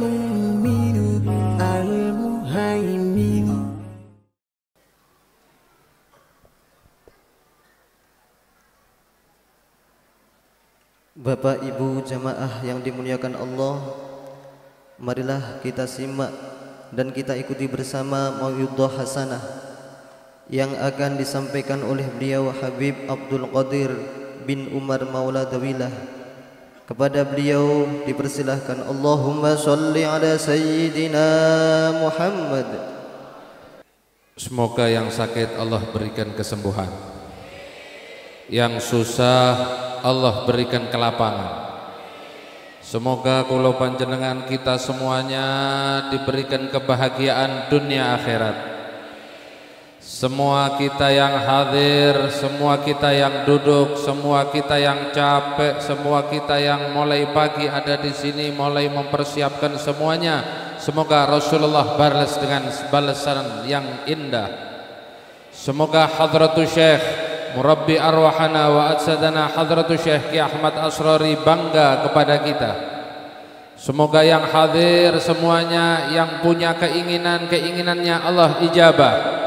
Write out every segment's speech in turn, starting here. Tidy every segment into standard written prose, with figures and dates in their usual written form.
al-mu'minu al-muhaimin. Bapak Ibu jamaah yang dimuliakan Allah, marilah kita simak dan kita ikuti bersama mau'idhah hasanah yang akan disampaikan oleh beliau Habib Abdul Qadir bin Umar Maula Dawilah. Kepada beliau dipersilahkan. Allahumma sholli ala Sayyidina Muhammad. Semoga yang sakit Allah berikan kesembuhan, yang susah Allah berikan kelapangan. Semoga kula panjenengan kita semuanya diberikan kebahagiaan dunia akhirat. Semua kita yang hadir, semua kita yang duduk, semua kita yang capek, semua kita yang mulai pagi ada di sini, mulai mempersiapkan semuanya. Semoga Rasulullah balas dengan balasan yang indah. Semoga hadratus Syekh Murabbi arwahana wa adsadana hadratus Syekh Ki Ahmad Asrari bangga kepada kita. Semoga yang hadir semuanya yang punya keinginannya Allah ijabah,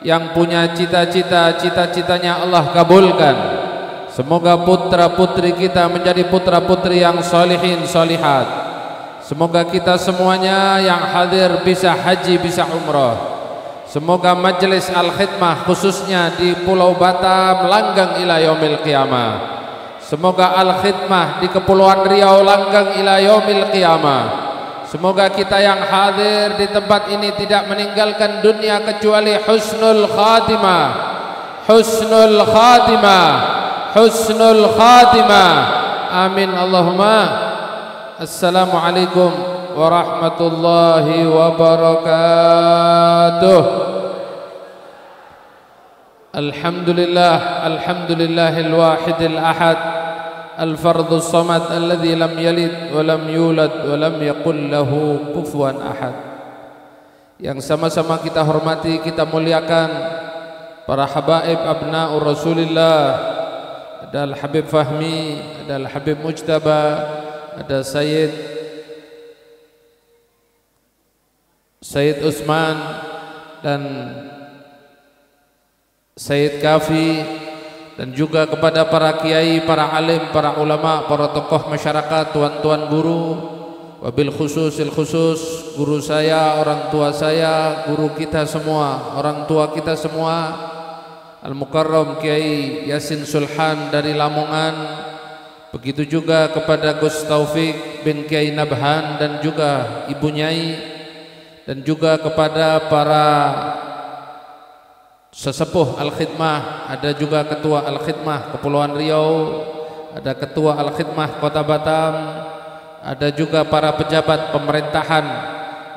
yang punya cita-citanya Allah kabulkan. Semoga putra putri kita menjadi putra putri yang solihin solihat. Semoga kita semuanya yang hadir bisa haji, bisa umrah. Semoga majelis al-khidmah khususnya di Pulau Batam langgang ila yaumil qiyamah. Semoga al-khidmah di Kepulauan Riau langgang ila yaumil qiyamah. Semoga kita yang hadir di tempat ini tidak meninggalkan dunia kecuali husnul khatimah. Husnul khatimah. Husnul khatimah. Amin Allahumma. Assalamualaikum warahmatullahi wabarakatuh. Alhamdulillah, alhamdulillahil wahidil ahad, al-fardus samad alladzi lam yalid wa lam yulad wa lam yakul lahu kufuwan ahad. Yang sama-sama kita hormati, kita muliakan para habaib abna'ur Rasulillah. Ada Al-Habib Fahmi, ada Al-Habib Mujtaba, ada Sayyid Usman dan Sayyid Kafi, dan juga kepada para kiai, para alim, para ulama, para tokoh masyarakat, tuan-tuan guru, wabil khususil khusus guru saya, orang tua saya, guru kita semua, orang tua kita semua, Al-Mukarram Kiai Yasin Sulhan dari Lamongan. Begitu juga kepada Gus Taufik bin Kiai Nabhan dan juga Ibu Nyai, dan juga kepada para sesepuh Al-Khidmah. Ada juga Ketua Al-Khidmah Kepulauan Riau, ada Ketua Al-Khidmah Kota Batam, ada juga para pejabat pemerintahan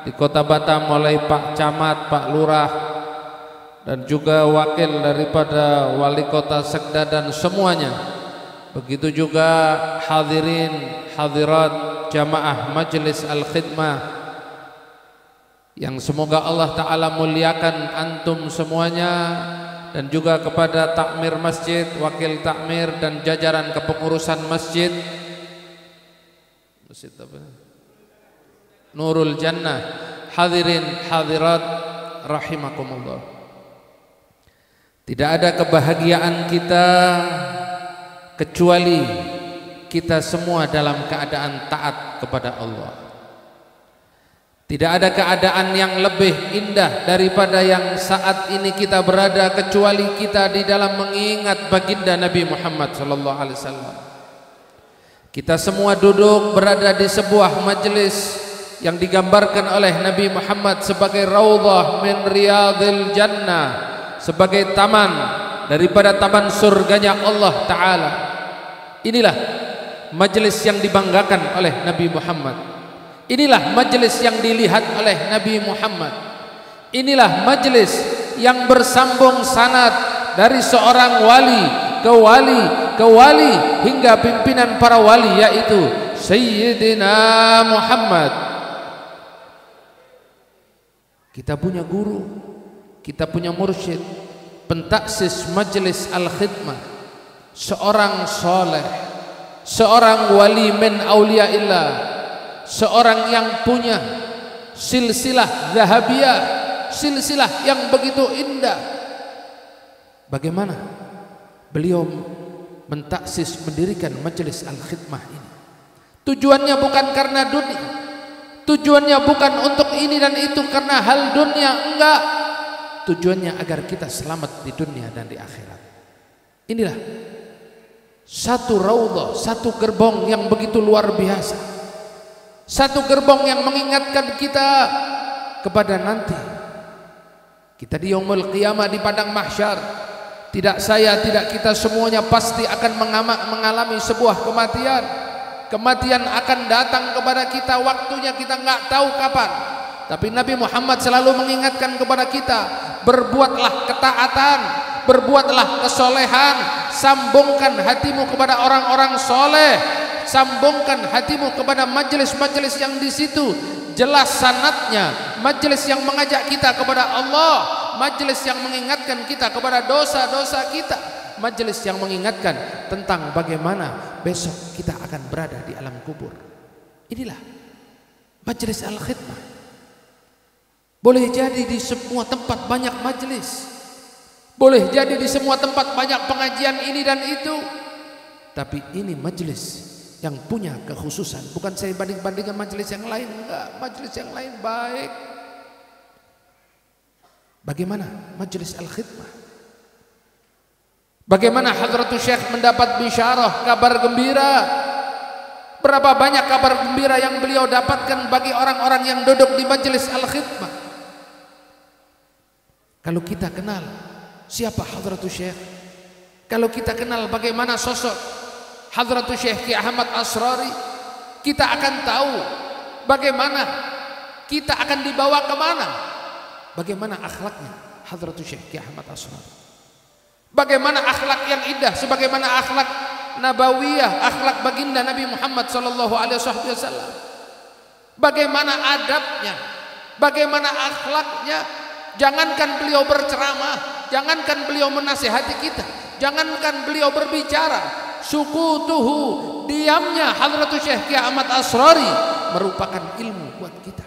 di Kota Batam mulai Pak Camat, Pak Lurah, dan juga wakil daripada Wali Kota, Sekda dan semuanya. Begitu juga hadirin hadirat jamaah Majelis Al-Khidmah yang semoga Allah Ta'ala muliakan antum semuanya, dan juga kepada takmir masjid, wakil takmir dan jajaran kepengurusan masjid apa? Nurul Jannah. Hadirin hadirat rahimakumullah. Tidak ada kebahagiaan kita kecuali kita semua dalam keadaan taat kepada Allah. Tidak ada keadaan yang lebih indah daripada yang saat ini kita berada, kecuali kita di dalam mengingat baginda Nabi Muhammad SAW. Kita semua duduk berada di sebuah majelis yang digambarkan oleh Nabi Muhammad sebagai raudhah min riyadil jannah, sebagai taman daripada taman surganya Allah Ta'ala. Inilah majelis yang dibanggakan oleh Nabi Muhammad. Inilah majelis yang dilihat oleh Nabi Muhammad. Inilah majelis yang bersambung sanad dari seorang wali ke wali ke wali hingga pimpinan para wali, yaitu Sayyidina Muhammad. Kita punya guru, kita punya mursyid, pentaksis majelis Al-Khidmah, seorang soleh, seorang wali min auliaillah, seorang yang punya silsilah zahabiyah, silsilah yang begitu indah. Bagaimana beliau mentaksis mendirikan majelis Al-Khidmah ini? Tujuannya bukan karena dunia, tujuannya bukan untuk ini dan itu karena hal dunia, enggak. Tujuannya agar kita selamat di dunia dan di akhirat. Inilah satu raudhah, satu gerbong yang begitu luar biasa, satu gerbong yang mengingatkan kita kepada nanti kita di yaumul qiyamah, di padang mahsyar. Tidak saya, tidak kita, semuanya pasti akan mengalami sebuah kematian. Kematian akan datang kepada kita, waktunya kita nggak tahu kapan. Tapi Nabi Muhammad selalu mengingatkan kepada kita, berbuatlah ketaatan, berbuatlah kesolehan, sambungkan hatimu kepada orang-orang soleh, sambungkan hatimu kepada majelis-majelis yang di situ jelas sanadnya, majelis yang mengajak kita kepada Allah, majelis yang mengingatkan kita kepada dosa-dosa kita, majelis yang mengingatkan tentang bagaimana besok kita akan berada di alam kubur. Inilah majelis Al-Khidmah. Boleh jadi di semua tempat banyak majelis, boleh jadi di semua tempat banyak pengajian ini dan itu, tapi ini majelis yang punya kekhususan. Bukan saya banding-bandingkan majelis yang lain, enggak, majelis yang lain baik. Bagaimana majelis Al-Khidmah? Bagaimana Hadratus Syekh mendapat bisyarah, kabar gembira? Berapa banyak kabar gembira yang beliau dapatkan bagi orang-orang yang duduk di majelis Al-Khidmah? Kalau kita kenal siapa Hadratus Syekh, kalau kita kenal bagaimana sosok Hadratus Syekh Ki Ahmad Asrari, kita akan tahu bagaimana kita akan dibawa kemana, bagaimana akhlaknya Hadratus Syekh Ki Ahmad Asrari, bagaimana akhlak yang indah, sebagaimana akhlak nabawiyah, akhlak baginda Nabi Muhammad SAW, bagaimana adabnya, bagaimana akhlaknya. Jangankan beliau berceramah, jangankan beliau menasihati kita, jangankan beliau berbicara, sukutuhu, diamnya Hadratus Syekh Ki Ahmad Asrari merupakan ilmu buat kita.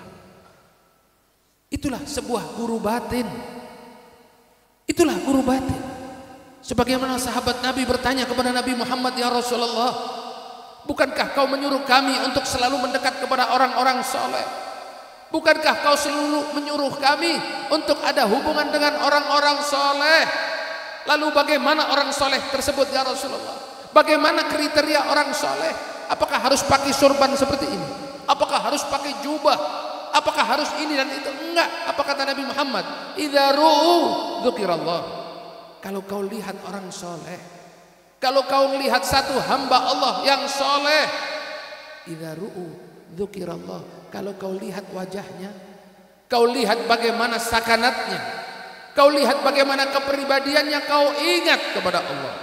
Itulah sebuah guru batin. Itulah guru batin. Sebagaimana sahabat Nabi bertanya kepada Nabi Muhammad, ya Rasulullah, bukankah kau menyuruh kami untuk selalu mendekat kepada orang-orang soleh? Bukankah kau selalu menyuruh kami untuk ada hubungan dengan orang-orang soleh? Lalu bagaimana orang soleh tersebut ya Rasulullah? Bagaimana kriteria orang soleh? Apakah harus pakai surban seperti ini? Apakah harus pakai jubah? Apakah harus ini dan itu? Enggak. Apa kata Nabi Muhammad? Idza ru'u dzukirallah. Kalau kau lihat orang soleh, kalau kau lihat satu hamba Allah yang soleh, idza ru'u dzukirallah. Kalau kau lihat wajahnya, kau lihat bagaimana sakanatnya, kau lihat bagaimana kepribadiannya, kau ingat kepada Allah.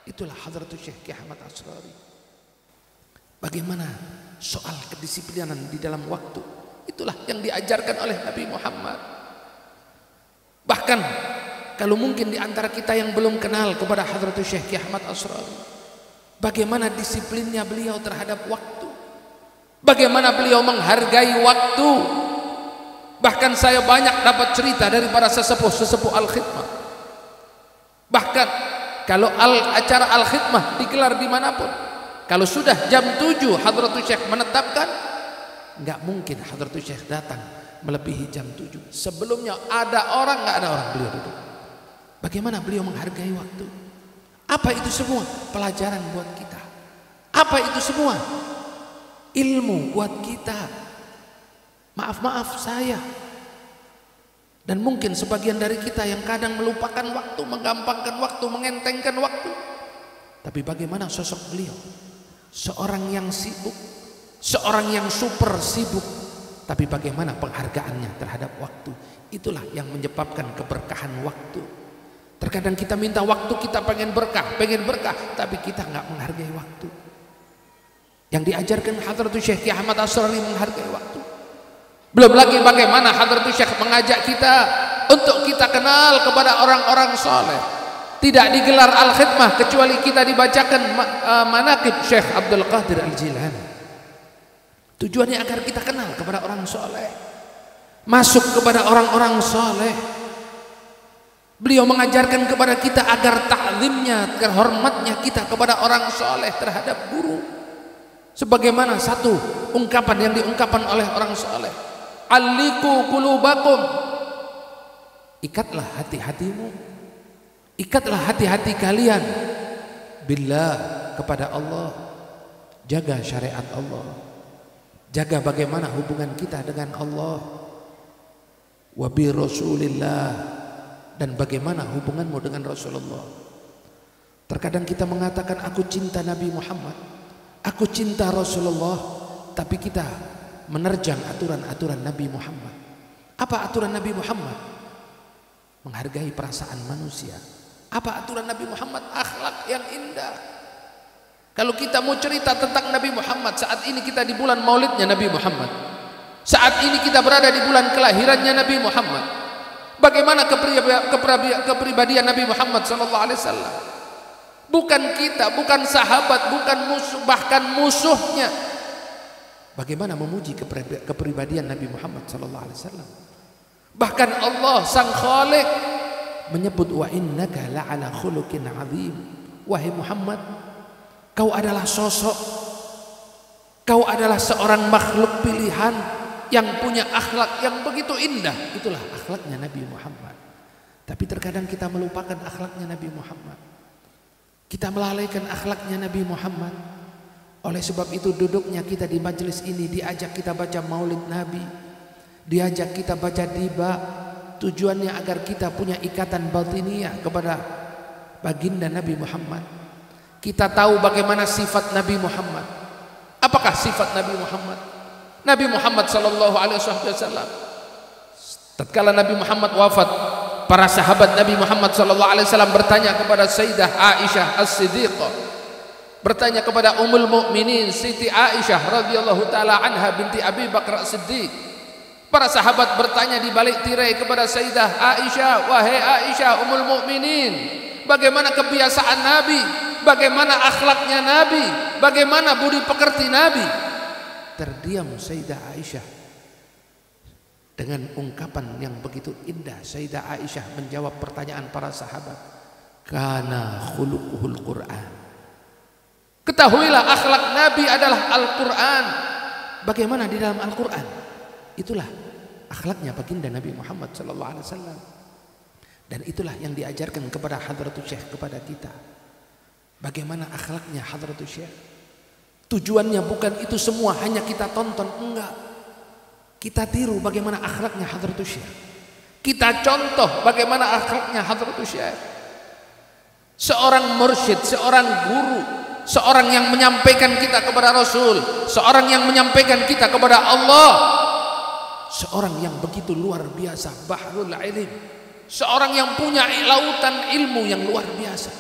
Itulah Hadratus Syekh Ki Ahmad Asrari. Bagaimana soal kedisiplinan di dalam waktu, itulah yang diajarkan oleh Nabi Muhammad. Bahkan kalau mungkin di antara kita yang belum kenal kepada Hadratus Syekh Ki Ahmad Asrari, bagaimana disiplinnya beliau terhadap waktu, bagaimana beliau menghargai waktu. Bahkan saya banyak dapat cerita dari para sesepuh-sesepuh Al-Khidmah. Bahkan kalau acara Al-Khidmah digelar dimanapun, kalau sudah jam 7 Hadratus Syekh menetapkan, nggak mungkin Hadratus Syekh datang melebihi jam 7. Sebelumnya ada orang, nggak ada orang, beliau duduk. Bagaimana beliau menghargai waktu? Apa itu semua? Pelajaran buat kita. Apa itu semua? Ilmu buat kita. Maaf saya dan mungkin sebagian dari kita yang kadang melupakan waktu, menggampangkan waktu, mengentengkan waktu. Tapi bagaimana sosok beliau? Seorang yang sibuk, seorang yang super sibuk, tapi bagaimana penghargaannya terhadap waktu? Itulah yang menyebabkan keberkahan waktu. Terkadang kita minta waktu, kita pengen berkah, tapi kita nggak menghargai waktu. Yang diajarkan Hadratus Syekh Ki Ahmad Asrari menghargai waktu. Belum lagi bagaimana Hadratus Syekh mengajak kita untuk kita kenal kepada orang-orang soleh. Tidak digelar Al-Khidmah kecuali kita dibacakan manaqib Syekh Abdul Qadir Al-Jilani. Tujuannya agar kita kenal kepada orang soleh, masuk kepada orang-orang soleh. Beliau mengajarkan kepada kita agar ta'zimnya, agar hormatnya kita kepada orang soleh terhadap guru. Sebagaimana satu ungkapan yang diungkapkan oleh orang soleh, aliku qulubakum, ikatlah hati-hatimu, ikatlah hati-hati kalian billah, kepada Allah. Jaga syariat Allah, jaga bagaimana hubungan kita dengan Allah. Wa bi Rasulillah, dan bagaimana hubunganmu dengan Rasulullah. Terkadang kita mengatakan aku cinta Nabi Muhammad, aku cinta Rasulullah, tapi kita menerjang aturan-aturan Nabi Muhammad. Apa aturan Nabi Muhammad? Menghargai perasaan manusia. Apa aturan Nabi Muhammad? Akhlak yang indah. Kalau kita mau cerita tentang Nabi Muhammad, saat ini kita di bulan maulidnya Nabi Muhammad, saat ini kita berada di bulan kelahirannya Nabi Muhammad. Bagaimana kepribadian Nabi Muhammad SAW? Bukan kita, bukan sahabat, bukan musuh, bahkan musuhnya. Bagaimana memuji kepribadian Nabi Muhammad SAW? Bahkan Allah sang Khaliq menyebut wa innaka la'ala khuluqin azim. Wahai Muhammad, kau adalah sosok, kau adalah seorang makhluk pilihan yang punya akhlak yang begitu indah. Itulah akhlaknya Nabi Muhammad. Tapi terkadang kita melupakan akhlaknya Nabi Muhammad, kita melalaikan akhlaknya Nabi Muhammad. Oleh sebab itu duduknya kita di majelis ini, diajak kita baca maulid Nabi, diajak kita baca diba, tujuannya agar kita punya ikatan batiniyah kepada baginda Nabi Muhammad. Kita tahu bagaimana sifat Nabi Muhammad. Apakah sifat Nabi Muhammad? Nabi Muhammad sallallahu alaihi wasallam, tatkala Nabi Muhammad wafat, para sahabat Nabi Muhammad sallallahu alaihi wasallam bertanya kepada Sayyidah Aisyah As-Siddiqah, bertanya kepada Ummul Mukminin Siti Aisyah radhiyallahu taala anha binti Abi Bakar As-Siddiq. Para sahabat bertanya di balik tirai kepada Sayyidah Aisyah, wahai Aisyah Ummul Mukminin, bagaimana kebiasaan Nabi? Bagaimana akhlaknya Nabi? Bagaimana budi pekerti Nabi? Terdiam Sayyidah Aisyah dengan ungkapan yang begitu indah. Sayyidah Aisyah menjawab pertanyaan para sahabat, kana khuluquhul Qur'an. Ketahuilah akhlak Nabi adalah Al-Qur'an. Bagaimana di dalam Al-Qur'an? Itulah akhlaknya baginda Nabi Muhammad sallallahu alaihi wasallam. Dan itulah yang diajarkan kepada Hadratus Syekh, kepada kita. Bagaimana akhlaknya Hadratus Syekh? Tujuannya bukan itu semua hanya kita tonton, enggak. Kita tiru bagaimana akhlaknya Hadratus Syekh. Kita contoh bagaimana akhlaknya Hadratus Syekh. Seorang mursyid, seorang guru, seorang yang menyampaikan kita kepada Rasul, seorang yang menyampaikan kita kepada Allah, seorang yang begitu luar biasa, bahrul ilm, seorang yang punya lautan ilmu yang luar biasa.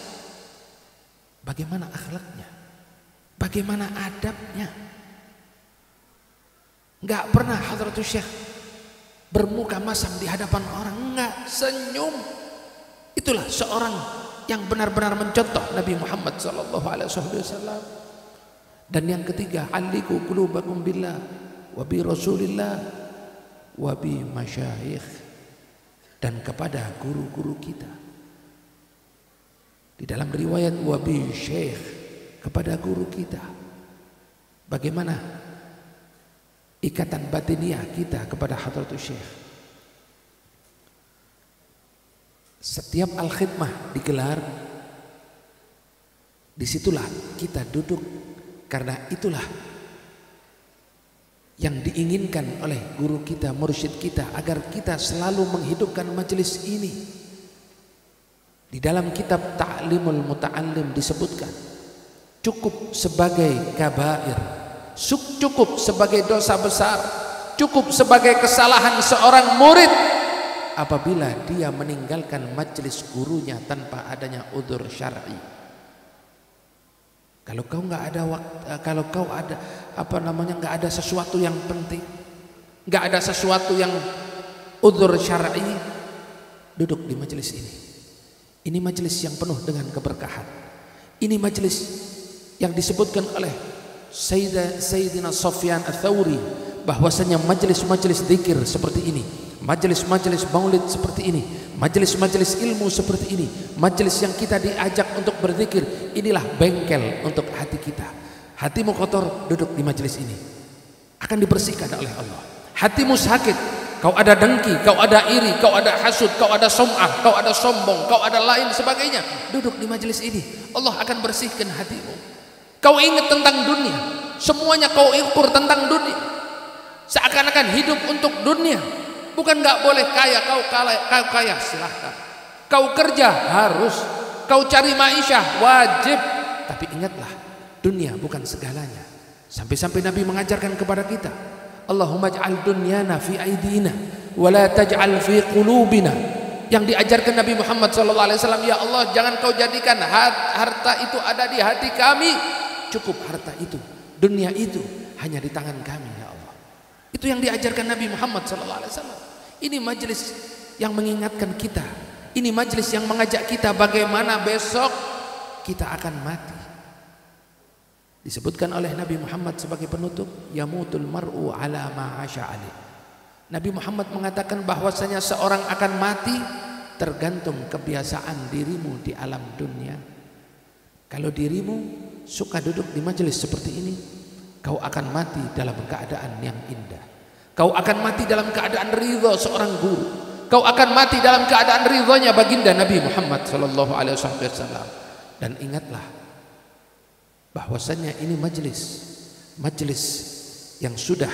Bagaimana akhlaknya? Bagaimana adabnya? Enggak pernah Hadratus Syekh bermuka masam di hadapan orang, enggak, senyum. Itulah seorang yang benar-benar mencontoh Nabi Muhammad sallallahu alaihi wasallam. Dan yang ketiga, aliku qulubakum billah wa bi Rasulillah wa bi masyayikh, dan kepada guru-guru kita. Di dalam riwayat wabi syekh, kepada guru kita. Bagaimana ikatan batiniah kita kepada Hadratus Syekh? Setiap al-khidmah digelar, disitulah kita duduk, karena itulah yang diinginkan oleh guru kita, mursyid kita, agar kita selalu menghidupkan majelis ini. Di dalam kitab Ta'limul Muta'allim disebutkan, cukup sebagai kabair, cukup sebagai dosa besar, cukup sebagai kesalahan seorang murid apabila dia meninggalkan majelis gurunya tanpa adanya udzur syar'i. Kalau kau nggak ada waktu, kalau kau ada nggak ada sesuatu yang penting, nggak ada sesuatu yang udzur syar'i, duduk di majelis ini. Ini majelis yang penuh dengan keberkahan. Ini majelis yang disebutkan oleh Sayyidina Sufyan Ats-Tsauri, bahwasanya majelis-majelis zikir seperti ini, majelis-majelis maulid seperti ini, majelis-majelis ilmu seperti ini, majelis yang kita diajak untuk berzikir, inilah bengkel untuk hati kita. Hatimu kotor, duduk di majelis ini, akan dibersihkan oleh Allah. Hatimu sakit, kau ada dengki, kau ada iri, kau ada hasud, kau ada sum'ah, kau ada sombong, kau ada lain sebagainya, duduk di majelis ini, Allah akan bersihkan hatimu. Kau ingat tentang dunia, semuanya kau ukur tentang dunia, seakan-akan hidup untuk dunia. Bukan nggak boleh kaya, kau kaya silahkan. Kau kerja harus, kau cari ma'isyah wajib. Tapi ingatlah, dunia bukan segalanya. Sampai-sampai Nabi mengajarkan kepada kita, Allahumma ij'al dunyana fi aidina wa la taj'al fi qulubina. Yang diajarkan Nabi Muhammad SAW, ya Allah, jangan kau jadikan harta itu ada di hati kami. Cukup harta itu, dunia itu hanya di tangan kami, ya Allah. Itu yang diajarkan Nabi Muhammad SAW. Ini majelis yang mengingatkan kita, ini majelis yang mengajak kita bagaimana besok kita akan mati. Disebutkan oleh Nabi Muhammad sebagai penutup, yamutul mar'u ala ma 'asha alih. Nabi Muhammad mengatakan bahwasanya seorang akan mati tergantung kebiasaan dirimu di alam dunia. Kalau dirimu suka duduk di majelis seperti ini, kau akan mati dalam keadaan yang indah. Kau akan mati dalam keadaan ridha seorang guru. Kau akan mati dalam keadaan ridhonya baginda Nabi Muhammad SAW. Dan ingatlah bahwasanya ini majelis yang sudah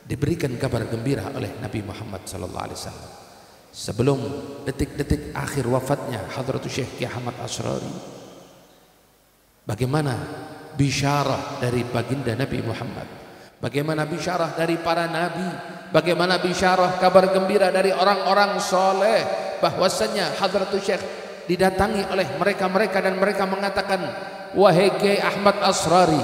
diberikan kabar gembira oleh Nabi Muhammad SAW. Sebelum detik-detik akhir wafatnya Hadratus Syekh Kiai Ahmad Asrari, bagaimana bisyarah dari baginda Nabi Muhammad, bagaimana bisyarah dari para nabi, bagaimana bisyarah kabar gembira dari orang-orang soleh, bahwasanya Hadratus Syekh didatangi oleh mereka-mereka dan mereka mengatakan, wahai Kiai Ahmad Asrari,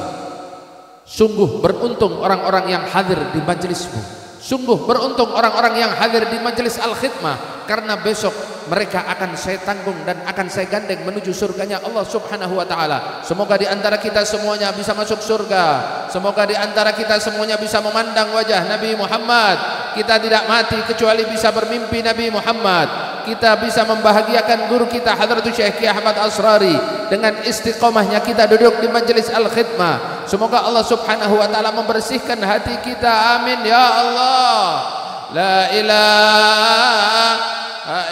sungguh beruntung orang-orang yang hadir di majelismu. Sungguh beruntung orang-orang yang hadir di majelis Al-Khidmah, karena besok mereka akan saya tanggung dan akan saya gandeng menuju surganya Allah Subhanahu wa taala. Semoga di antara kita semuanya bisa masuk surga. Semoga di antara kita semuanya bisa memandang wajah Nabi Muhammad. Kita tidak mati kecuali bisa bermimpi Nabi Muhammad. Kita bisa membahagiakan guru kita Hadratus Syekh Kiai Ahmad Asrari dengan istiqomahnya kita duduk di majelis Al-Khidmah. Semoga Allah Subhanahu wa taala membersihkan hati kita. Amin ya Allah. La ilaha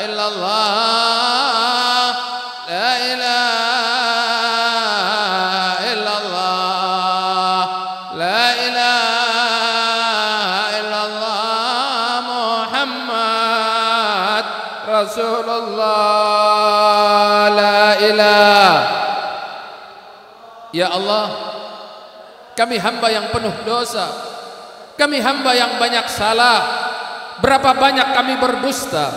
illallah, la ilaha illallah, la ilaha illallah, Muhammad Rasulullah, la ilaha. Ya Allah, kami hamba yang penuh dosa, kami hamba yang banyak salah. Berapa banyak kami berdusta,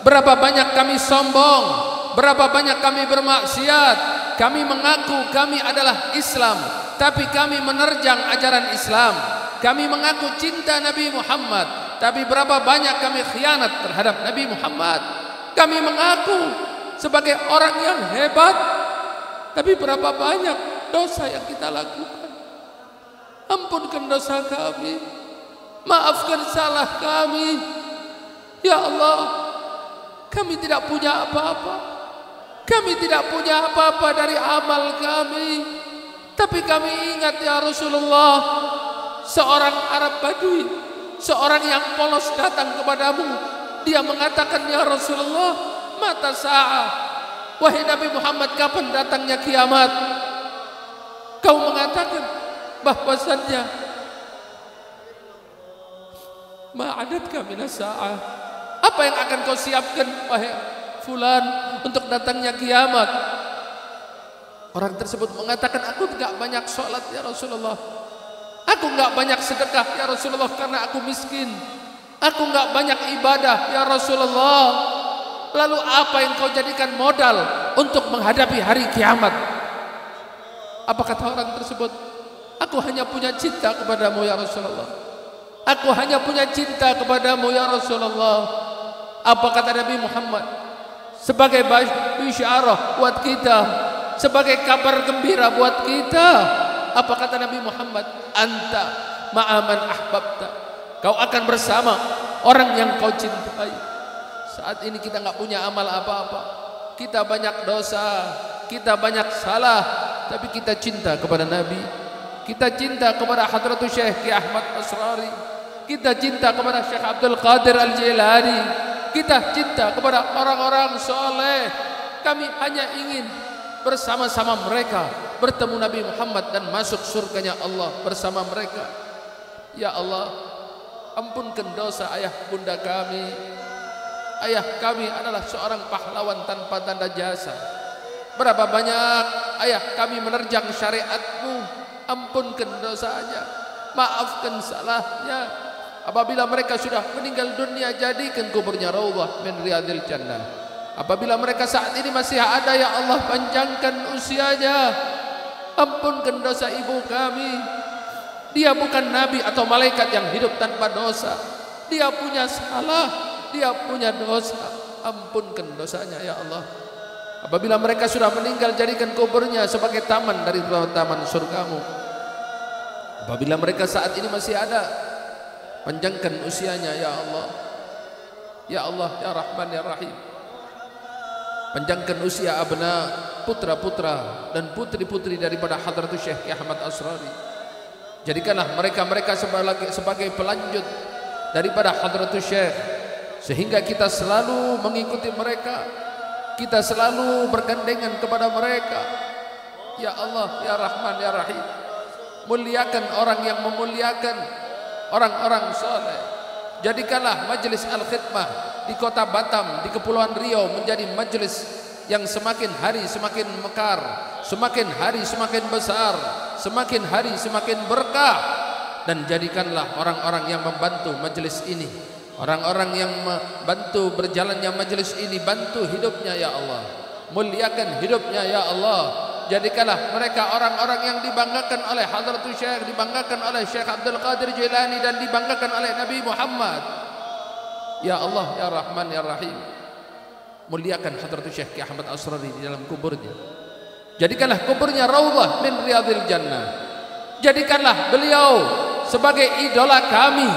berapa banyak kami sombong, berapa banyak kami bermaksiat. Kami mengaku kami adalah Islam, tapi kami menerjang ajaran Islam. Kami mengaku cinta Nabi Muhammad, tapi berapa banyak kami khianat terhadap Nabi Muhammad. Kami mengaku sebagai orang yang hebat, tapi berapa banyak dosa yang kita lakukan. Ampunkan dosa kami, maafkan salah kami. Ya Allah, kami tidak punya apa-apa. Kami tidak punya apa-apa dari amal kami. Tapi kami ingat ya Rasulullah, seorang Arab Badui, seorang yang polos datang kepadamu. Dia mengatakan, ya Rasulullah, mata sa'ah, wahai Nabi Muhammad, kapan datangnya kiamat? Kau mengatakan bahwasannya ma'adatka minas sa'ah. Apa yang akan kau siapkan wahai fulan untuk datangnya kiamat? Orang tersebut mengatakan, aku tidak banyak sholat ya Rasulullah, aku enggak banyak sedekah ya Rasulullah karena aku miskin, aku enggak banyak ibadah ya Rasulullah. Lalu apa yang kau jadikan modal untuk menghadapi hari kiamat? Apa kata orang tersebut? Aku hanya punya cinta kepadamu ya Rasulullah, aku hanya punya cinta kepadamu ya Rasulullah. Apa kata Nabi Muhammad? Sebagai bisyarah buat kita, sebagai kabar gembira buat kita, Apa kata Nabi Muhammad? Anta ma'aman ahbabta. Kau akan bersama orang yang kau cintai. Saat ini kita nggak punya amal apa-apa. Kita banyak dosa, kita banyak salah, tapi kita cinta kepada Nabi. Kita cinta kepada Hadratus Syekh Ki Ahmad Asrari. Kita cinta kepada Syekh Abdul Qadir Al-Jilani. Kita cinta kepada orang-orang soleh. Kami hanya ingin bersama-sama mereka bertemu Nabi Muhammad dan masuk surganya Allah bersama mereka. Ya Allah, ampunkan dosa ayah bunda kami. Ayah kami adalah seorang pahlawan tanpa tanda jasa. Berapa banyak ayah kami menerjang syariat-Mu. Ampunkan dosanya, maafkan salahnya. Apabila mereka sudah meninggal dunia, jadikan kuburnya raudhah min riyadil jannah. Apabila mereka saat ini masih ada, ya Allah, panjangkan usianya. Ampunkan dosa ibu kami. Dia bukan nabi atau malaikat yang hidup tanpa dosa. Dia punya salah, dia punya dosa. Ampunkan dosanya, ya Allah. Apabila mereka sudah meninggal, jadikan kuburnya sebagai taman dari taman surgamu. Apabila mereka saat ini masih ada, panjangkan usianya, ya Allah. Ya Allah, ya Rahman, ya Rahim. Panjangkan usia abna, putra-putra dan putri-putri daripada Hadratus Syekh Ki Ahmad Asrari. Jadikanlah mereka-mereka sebagai pelanjut daripada Hadratus Syekh, sehingga kita selalu mengikuti mereka, kita selalu bergandengan kepada mereka. Ya Allah, ya Rahman, ya Rahim. Muliakan orang yang memuliakan orang-orang soleh. Jadikanlah majelis Al-Khidmah di kota Batam, di Kepulauan Riau menjadi majelis yang semakin hari semakin mekar, semakin hari semakin besar, semakin hari semakin berkah. Dan jadikanlah orang-orang yang membantu majelis ini, orang-orang yang membantu berjalannya majelis ini, bantu hidupnya, ya Allah. Muliakan hidupnya, ya Allah. Jadikanlah mereka orang-orang yang dibanggakan oleh Hadratus Syekh, dibanggakan oleh Syekh Abdul Qadir Jilani, dan dibanggakan oleh Nabi Muhammad. Ya Allah, ya Rahman, ya Rahim. Muliakan Hadratus Syekh Ki Ahmad Asrari di dalam kuburnya. Jadikanlah kuburnya raudhah min riyadil jannah. Jadikanlah beliau sebagai idola kami.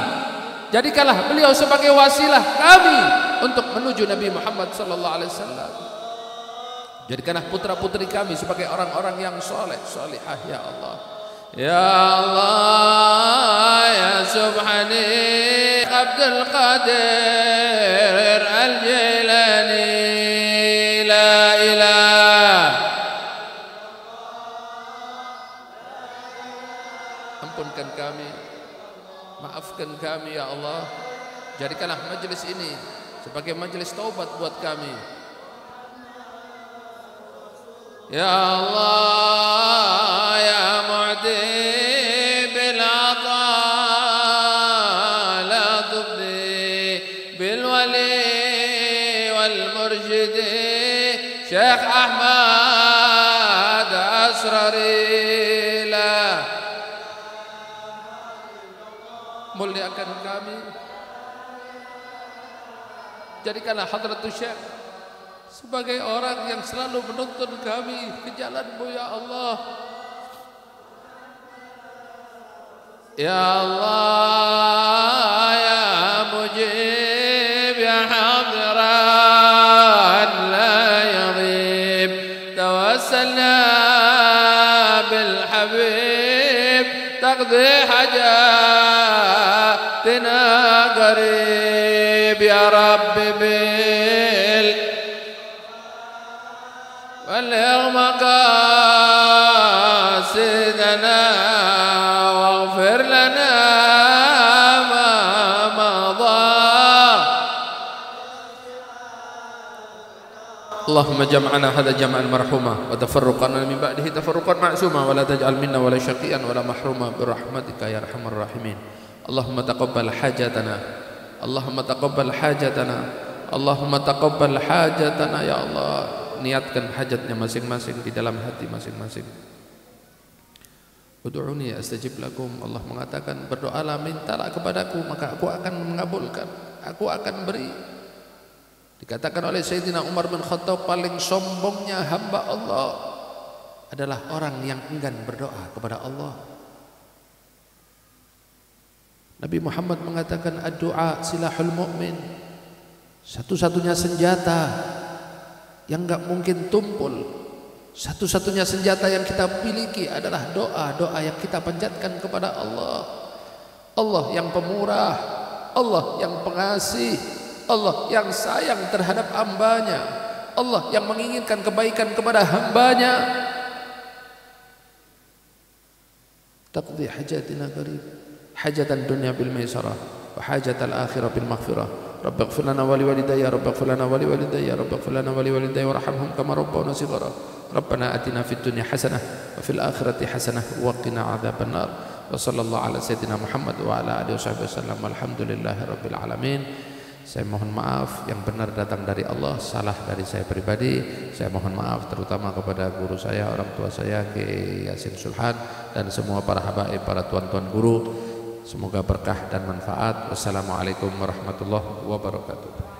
Jadikanlah beliau sebagai wasilah kami untuk menuju Nabi Muhammad sallallahu alaihi wasallam. Jadikanlah putra-putri kami sebagai orang-orang yang soleh, solihah, ya Allah. Ya Allah, ya Subhani Abdul Qadir Al-Jilani, la ilah. Ampunkan kami, maafkan kami, ya Allah. Jadikanlah majelis ini sebagai majelis taubat buat kami. Ya Allah, ya Mu'ti bil ata, la tubdi bil wali wal mursyidi Syekh Ahmad Asrari, la. Muliakan kami. Jadikanlah Hadratus Syekh sebagai orang yang selalu menuntun kami ke jalan-Mu, ya Allah. Ya Allah, ya Mujib, ya Hadiran la yaghib. Tawassalna bil Habib taqdi hajatina qarib, ya Rabbi bil بلغ مقاصدنا واغفر لنا ما مضى. اللهم جمعنا هذا جمعا مرحوما وتفرقنا من بعده تفرقا معصوما ولا تجعل منا ولا شقيا ولا محروما برحمتك يا ارحم الراحمين. اللهم تقبل حاجتنا، اللهم تقبل حاجتنا، اللهم تقبل حاجتنا ya Allah. Niatkan hajatnya masing-masing di dalam hati masing-masing. Ud'uni astajib lakum. Allah mengatakan, berdoalah, mintalah kepadaku, maka aku akan mengabulkan, aku akan beri. Dikatakan oleh Sayyidina Umar bin Khattab, paling sombongnya hamba Allah adalah orang yang enggan berdoa kepada Allah. Nabi Muhammad mengatakan ad-du'a silahul mu'min. Satu-satunya senjata yang enggak mungkin tumpul, satu-satunya senjata yang kita miliki adalah doa-doa yang kita panjatkan kepada Allah. Allah yang pemurah, Allah yang pengasih, Allah yang sayang terhadap hambanya, Allah yang menginginkan kebaikan kepada hambanya. Taqdi hajatina qarib, hajatan dunya bil maisarah wa hajatal akhirah bil maghfirah. Rabbighfir lana wa liwalidayya, Rabbighfir lana wa liwalidayya, Rabbighfir lana wa liwalidayya warhamhum kama rabbawna shighara. Rabbana atina fid dunya hasanah wa fil akhirati hasanah wa qina adzaban nar. Wa sallallahu ala sayyidina Muhammad wa ala alihi wasallam. Walhamdulillahi rabbil alamin. Saya mohon maaf, yang benar datang dari Allah, salah dari saya pribadi. Saya mohon maaf terutama kepada guru saya, orang tua saya, Kiai Yasin Sulhan, dan semua para habaib, para tuan-tuan guru. Semoga berkah dan manfaat. Wassalamualaikum warahmatullahi wabarakatuh.